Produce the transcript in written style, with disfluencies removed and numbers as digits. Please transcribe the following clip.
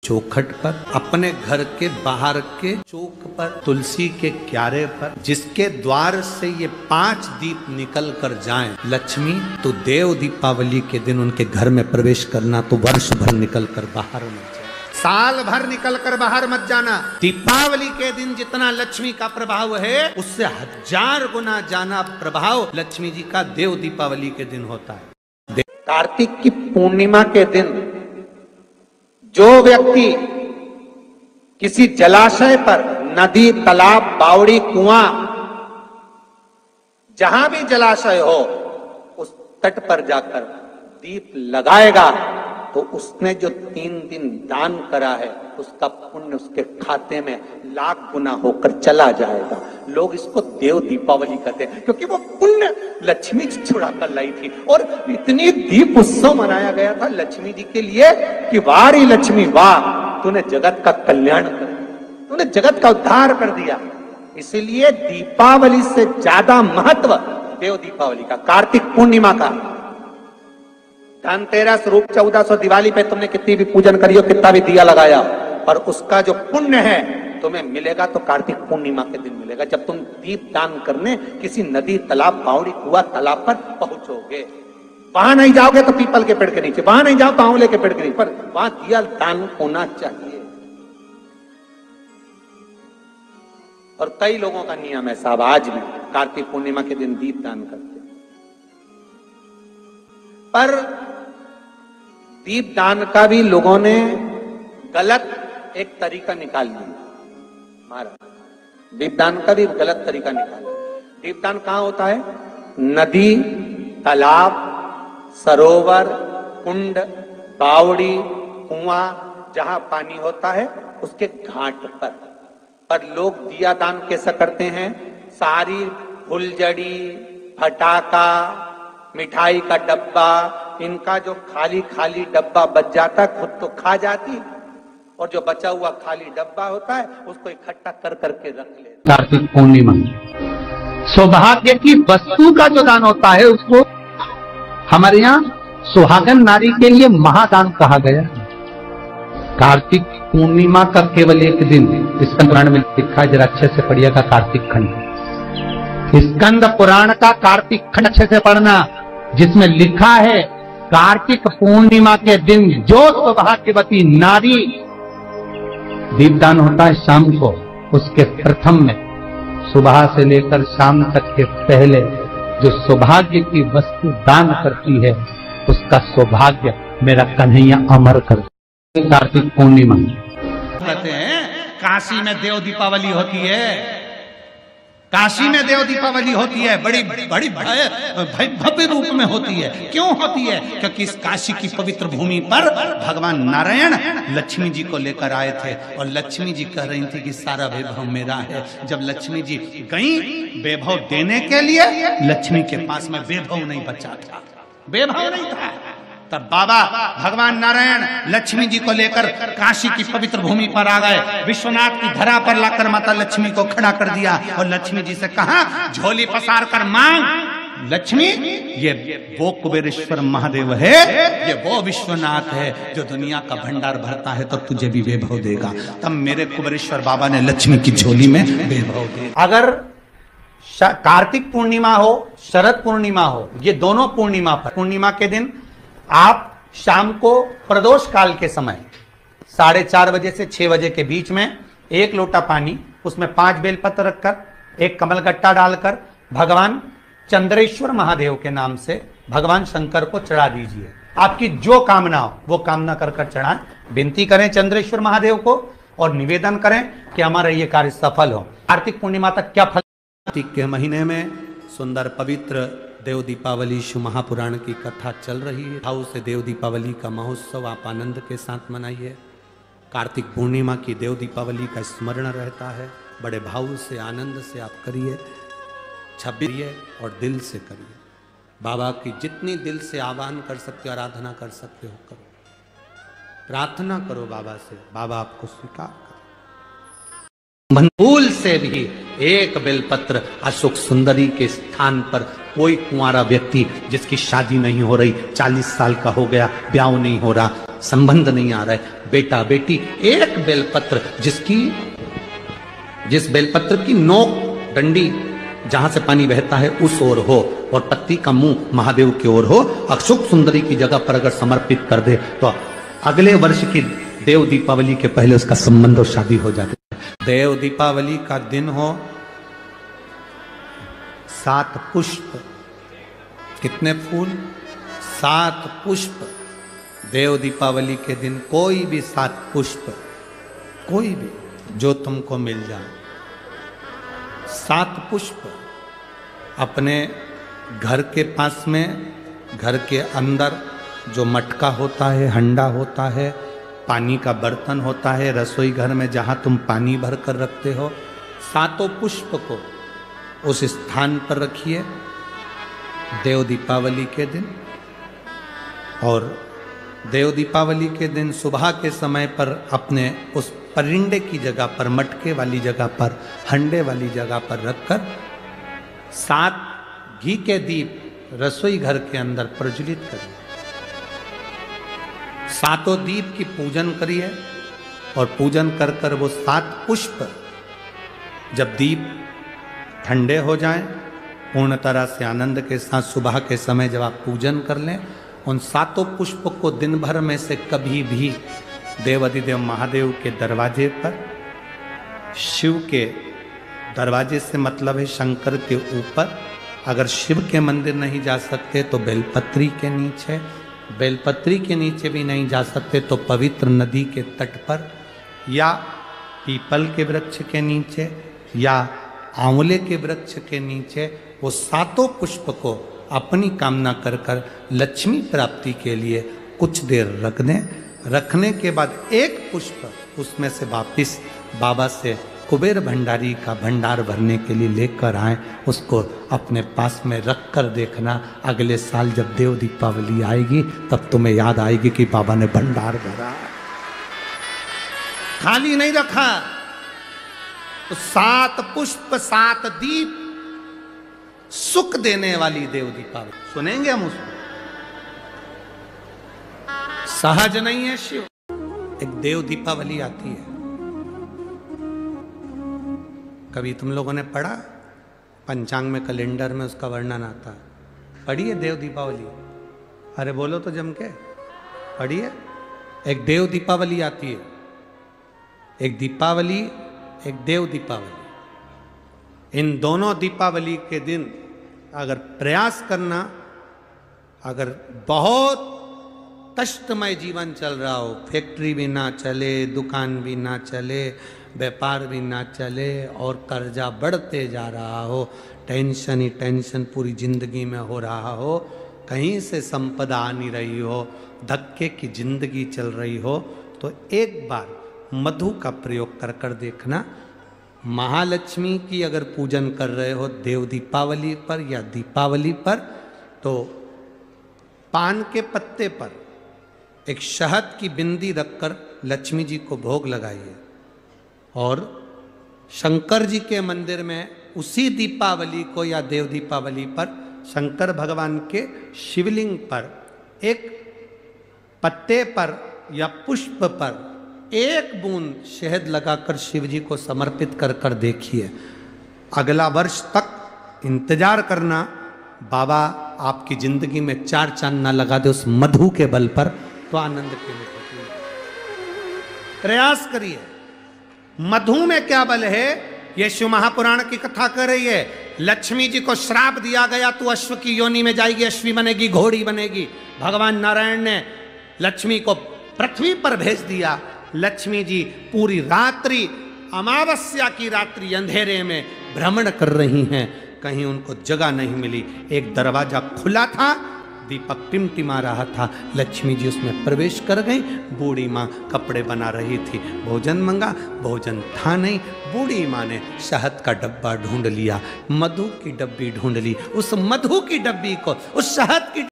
चौखट पर, अपने घर के बाहर के चौक पर, तुलसी के क्यारे पर, जिसके द्वार से ये 5 दीप निकल कर जाएं लक्ष्मी, तो देव दीपावली के दिन उनके घर में प्रवेश करना, तो वर्ष भर निकल कर बाहर मत जाना, साल भर निकल कर बाहर मत जाना। दीपावली के दिन जितना लक्ष्मी का प्रभाव है उससे 1000 गुना ज्यादा प्रभाव लक्ष्मी जी का देव दीपावली के दिन होता है। कार्तिक की पूर्णिमा के दिन जो व्यक्ति किसी जलाशय पर, नदी, तालाब, बावड़ी, कुआं, जहां भी जलाशय हो उस तट पर जाकर दीप लगाएगा तो उसने जो 3 दिन दान करा है उसका पुण्य उसके खाते में लाख गुना होकर चला जाएगा। लोग इसको देव दीपावली कहते हैं क्योंकि वो पुण्य लक्ष्मी जी छुड़ा कर लाई थी और इतनी दीप उत्सव मनाया गया था लक्ष्मी जी के लिए कि वारी लक्ष्मी वाह, तूने जगत का कल्याण कर दिया, तूने जगत का उद्धार कर दिया। इसीलिए दीपावली से ज्यादा महत्व देव दीपावली का, कार्तिक पूर्णिमा का। धनतेरस, रूप 1400, दिवाली पे तुमने कितनी भी पूजन करी हो, कितना भी दिया लगाया, पर उसका जो पुण्य है तुम्हें मिलेगा तो कार्तिक पूर्णिमा के दिन मिलेगा, जब तुम दीप दान करने किसी नदी, तालाब, बावड़ी, कुआं, तालाब पर पहुंचोगे। वहां नहीं जाओगे तो पीपल के पेड़ के नीचे, वहां नहीं जाओ तो आंवले के पेड़ के नीचे, पर वहां दिया दान होना चाहिए। और कई लोगों का नियम है साहब, आज भी कार्तिक पूर्णिमा के दिन दीप दान करते, पर दीप दान का भी लोगों ने गलत एक तरीका निकाल लिया। महाराज, दीपदान का भी गलत तरीका निकाला। दीपदान कहां होता है? नदी, तालाब, सरोवर, कुंड, बावड़ी, कुआं, जहां पानी होता है उसके घाट पर लोग दिया दान कैसा करते हैं? सारी फुलझड़ी, फटाका, मिठाई का डब्बा, इनका जो खाली खाली डब्बा बच जाता है खुद तो खा जाती, और जो बचा हुआ खाली डब्बा होता है उसको इकट्ठा कर करके रख ले। कार्तिक पूर्णिमा सौभाग्य की वस्तु का जो दान होता है उसको हमारे यहाँ सुहागन नारी के लिए महादान कहा गया। कार्तिक पूर्णिमा का केवल एक दिन स्कंद पुराण में लिखा है, जरा अच्छे से पढ़िएगा कार्तिक खंड, स्कंद पुराण का कार्तिक खंड अच्छे से पढ़ना, जिसमें लिखा है कार्तिक पूर्णिमा के दिन जो सौभाग्यवती नारी, दीपदान होता है शाम को, उसके प्रथम में सुबह से लेकर शाम तक के पहले जो सौभाग्य की वस्तु दान करती है उसका सौभाग्य मेरा कन्हैया अमर कर। कार्तिक पूर्णिमा कहते हैं काशी में देव दीपावली होती है, काशी में देव दीपावली होती है, बड़ी बड़ी भव्य रूप में होती है। क्यों होती है? क्योंकि इस काशी की पवित्र भूमि पर भगवान नारायण लक्ष्मी जी को लेकर आए थे और लक्ष्मी जी कह रही थी कि सारा वैभव मेरा है। जब लक्ष्मी जी गई वैभव देने के लिए, लक्ष्मी के पास में वैभव नहीं बचा था, वैभव नहीं था, तब बाबा भगवान नारायण लक्ष्मी जी को लेकर काशी की पवित्र भूमि पर आ गए। विश्वनाथ की धरा पर लाकर माता लक्ष्मी को खड़ा कर दिया और लक्ष्मी जी से कहा, झोली पसार कर मांग। लक्ष्मी, ये वो कुबेरेश्वर महादेव है, ये वो विश्वनाथ है जो दुनिया का भंडार भरता है, तो तुझे भी वैभव देगा। तब मेरे कुबेरेश्वर बाबा ने लक्ष्मी की झोली में वैभव दिया। अगर कार्तिक पूर्णिमा हो, शरद पूर्णिमा हो, ये दोनों पूर्णिमा पर, पूर्णिमा के दिन आप शाम को प्रदोष काल के समय 4:30 बजे से 6 बजे के बीच में 1 लोटा पानी, उसमें 5 बेलपत्र रखकर, 1 कमलगट्टा डालकर भगवान चंद्रेश्वर महादेव के नाम से भगवान शंकर को चढ़ा दीजिए। आपकी जो कामना हो वो कामना कर कर चढ़ाएं, विनती करें चंद्रेश्वर महादेव को और निवेदन करें कि हमारा ये कार्य सफल हो। कार्तिक पूर्णिमा तक क्या फल? कार्तिक के महीने में सुंदर पवित्र देव दीपावली शिव महापुराण की कथा चल रही है। भाव से देव दीपावली का महोत्सव आप आनंद के साथ मनाइए। कार्तिक पूर्णिमा की देव दीपावली का स्मरण रहता है, बड़े भाव से आनंद से आप करिए, छबिए और दिल से करिए। बाबा की जितनी दिल से आह्वान कर सकते हो, आराधना कर सकते हो करो, प्रार्थना करो बाबा से, बाबा आपको स्वीकार करो। फूल से भी 1 बेलपत्र अशोक सुंदरी के स्थान पर कोई कुंवारा व्यक्ति जिसकी शादी नहीं हो रही, 40 साल का हो गया, ब्याह नहीं हो रहा, संबंध नहीं आ रहा है। बेटा बेटी एक बेलपत्र, जिस बेलपत्र की नोक डंडी जहां से पानी बहता है उस ओर हो और पत्ती का मुंह महादेव की ओर हो, अशोक सुंदरी की जगह पर अगर समर्पित कर दे तो अगले वर्ष की देव दीपावली के पहले उसका संबंध और शादी हो जाती है। देव दीपावली का दिन हो, 7 पुष्प, कितने फूल? 7 पुष्प। देव दीपावली के दिन कोई भी 7 पुष्प, कोई भी जो तुमको मिल जाए, 7 पुष्प अपने घर के पास में, घर के अंदर जो मटका होता है, हंडा होता है, पानी का बर्तन होता है, रसोई घर में जहाँ तुम पानी भर कर रखते हो, 7 पुष्प को उस स्थान पर रखिए देव दीपावली के दिन। और देव दीपावली के दिन सुबह के समय पर अपने उस परिंडे की जगह पर, मटके वाली जगह पर, हंडे वाली जगह पर रखकर 7 घी के दीप रसोई घर के अंदर प्रज्वलित करिए। 7 दीप की पूजन करिए और पूजन कर कर वो 7 पुष्प जब दीप ठंडे हो जाएं, पूर्ण तरह से आनंद के साथ सुबह के समय जब आप पूजन कर लें, उन 7 पुष्प को दिन भर में से कभी भी देवाधिदेव महादेव के दरवाजे पर, शिव के दरवाजे से मतलब है शंकर के ऊपर, अगर शिव के मंदिर नहीं जा सकते तो बेलपत्री के नीचे, बेलपत्री के नीचे भी नहीं जा सकते तो पवित्र नदी के तट पर, या पीपल के वृक्ष के नीचे, या आंवले के वृक्ष के नीचे वो 7 पुष्प को अपनी कामना कर कर लक्ष्मी प्राप्ति के लिए कुछ देर रख दें। रखने के बाद एक पुष्प उसमें से वापिस बाबा से कुबेर भंडारी का भंडार भरने के लिए लेकर आए, उसको अपने पास में रख कर देखना। अगले साल जब देव दीपावली आएगी तब तुम्हें याद आएगी कि बाबा ने भंडार भरा, खाली नहीं रखा। तो 7 पुष्प 7 दीप, सुख देने वाली देव दीपावली सुनेंगे हम उसको। सहज नहीं है शिव। एक देव दीपावली आती है, कभी तुम लोगों ने पढ़ा? पंचांग में, कैलेंडर में उसका वर्णन आता है। पढ़िए देव दीपावली, अरे बोलो तो जम के पढ़िए। एक देव दीपावली आती है, एक दीपावली, एक देव दीपावली। इन दोनों दीपावली के दिन अगर प्रयास करना, अगर बहुत कष्टमय जीवन चल रहा हो, फैक्ट्री भी ना चले, दुकान भी ना चले, व्यापार भी ना चले और कर्जा बढ़ते जा रहा हो, टेंशन ही टेंशन पूरी जिंदगी में हो रहा हो, कहीं से संपदा आ नहीं रही हो, धक्के की जिंदगी चल रही हो, तो एक बार मधु का प्रयोग कर कर देखना। महालक्ष्मी की अगर पूजन कर रहे हो देव दीपावली पर या दीपावली पर, तो पान के पत्ते पर एक शहद की बिंदी रखकर लक्ष्मी जी को भोग लगाइए और शंकर जी के मंदिर में उसी दीपावली को या देव दीपावली पर शंकर भगवान के शिवलिंग पर एक पत्ते पर या पुष्प पर एक बूंद शहद लगाकर शिव जी को समर्पित कर कर देखिए। अगला वर्ष तक इंतजार करना, बाबा आपकी जिंदगी में 4 चांद ना लगा दे उस मधु के बल पर, तो आनंद के लिए प्रयास करिए। मधु में क्या बल है? ये शिव महापुराण की कथा कर रही है। लक्ष्मी जी को श्राप दिया गया, तू अश्व की योनि में जाएगी, अश्वी बनेगी, घोड़ी बनेगी। भगवान नारायण ने लक्ष्मी को पृथ्वी पर भेज दिया। लक्ष्मी जी पूरी रात्रि, अमावस्या की रात्रि अंधेरे में भ्रमण कर रही हैं, कहीं उनको जगह नहीं मिली। एक दरवाजा खुला था, दीपक टिमटिमा रहा था, लक्ष्मी जी उसमें प्रवेश कर गई। बूढ़ी माँ कपड़े बना रही थी, भोजन मंगा, भोजन था नहीं। बूढ़ी माँ ने शहद का डब्बा ढूंढ लिया, मधु की डब्बी ढूंढ ली। उस मधु की डब्बी को, उस शहद की